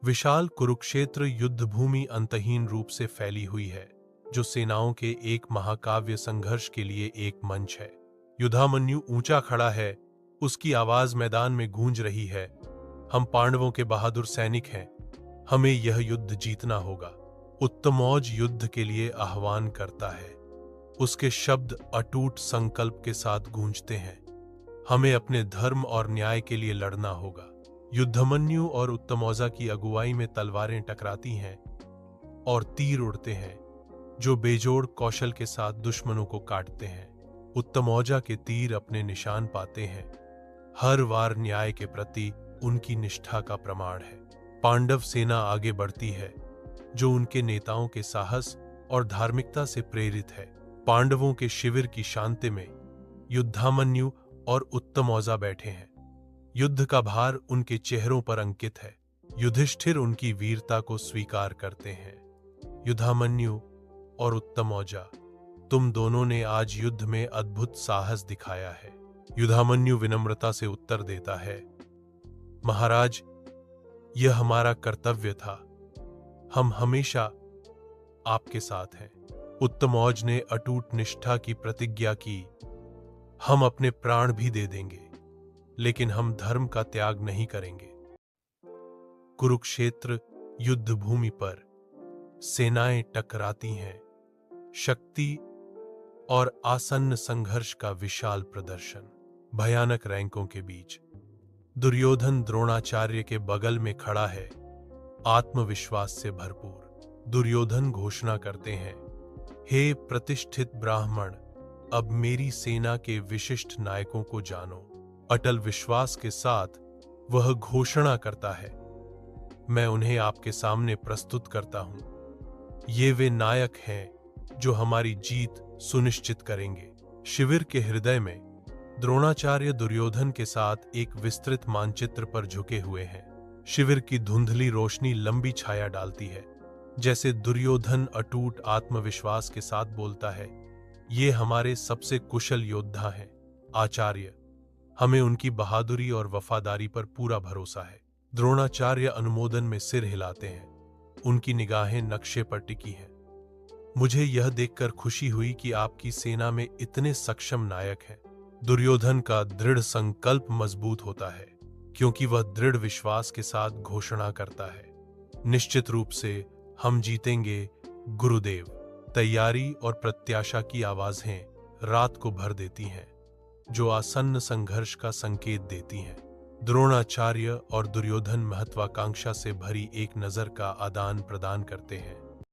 विशाल कुरुक्षेत्र युद्ध भूमि अंतहीन रूप से फैली हुई है, जो सेनाओं के एक महाकाव्य संघर्ष के लिए एक मंच है। युधामन्यु ऊंचा खड़ा है, उसकी आवाज मैदान में गूंज रही है। हम पांडवों के बहादुर सैनिक हैं, हमें यह युद्ध जीतना होगा। उत्तमौज युद्ध के लिए आह्वान करता है, उसके शब्द अटूट संकल्प के साथ गूंजते हैं। हमें अपने धर्म और न्याय के लिए लड़ना होगा। युद्धमन्यु और उत्तमौजा की अगुवाई में तलवारें टकराती हैं और तीर उड़ते हैं, जो बेजोड़ कौशल के साथ दुश्मनों को काटते हैं। उत्तमौजा के तीर अपने निशान पाते हैं, हर वार न्याय के प्रति उनकी निष्ठा का प्रमाण है। पांडव सेना आगे बढ़ती है, जो उनके नेताओं के साहस और धार्मिकता से प्रेरित है। पांडवों के शिविर की शांति में युद्धामन्यु और उत्तमौजा बैठे हैं। युद्ध का भार उनके चेहरों पर अंकित है। युधिष्ठिर उनकी वीरता को स्वीकार करते हैं। युधामन्यु और उत्तमौजा, तुम दोनों ने आज युद्ध में अद्भुत साहस दिखाया है। युधामन्यु विनम्रता से उत्तर देता है, महाराज, यह हमारा कर्तव्य था। हम हमेशा आपके साथ हैं। उत्तमौज ने अटूट निष्ठा की प्रतिज्ञा की, हम अपने प्राण भी दे देंगे, लेकिन हम धर्म का त्याग नहीं करेंगे। कुरुक्षेत्र युद्ध भूमि पर सेनाएं टकराती हैं, शक्ति और आसन्न संघर्ष का विशाल प्रदर्शन। भयानक रैंकों के बीच दुर्योधन द्रोणाचार्य के बगल में खड़ा है, आत्मविश्वास से भरपूर। दुर्योधन घोषणा करते हैं, हे प्रतिष्ठित ब्राह्मण, अब मेरी सेना के विशिष्ट नायकों को जानो। अटल विश्वास के साथ वह घोषणा करता है, मैं उन्हें आपके सामने प्रस्तुत करता हूं। ये वे नायक हैं जो हमारी जीत सुनिश्चित करेंगे। शिविर के हृदय में द्रोणाचार्य दुर्योधन के साथ एक विस्तृत मानचित्र पर झुके हुए हैं। शिविर की धुंधली रोशनी लंबी छाया डालती है, जैसे दुर्योधन अटूट आत्मविश्वास के साथ बोलता है, ये हमारे सबसे कुशल योद्धा हैं। आचार्य, हमें उनकी बहादुरी और वफादारी पर पूरा भरोसा है। द्रोणाचार्य अनुमोदन में सिर हिलाते हैं, उनकी निगाहें नक्शे पर टिकी हैं। मुझे यह देखकर खुशी हुई कि आपकी सेना में इतने सक्षम नायक हैं। दुर्योधन का दृढ़ संकल्प मजबूत होता है, क्योंकि वह दृढ़ विश्वास के साथ घोषणा करता है, निश्चित रूप से हम जीतेंगे गुरुदेव। तैयारी और प्रत्याशा की आवाजें रात को भर देती हैं, जो आसन्न संघर्ष का संकेत देती हैं। द्रोणाचार्य और दुर्योधन महत्वाकांक्षा से भरी एक नजर का आदान प्रदान करते हैं।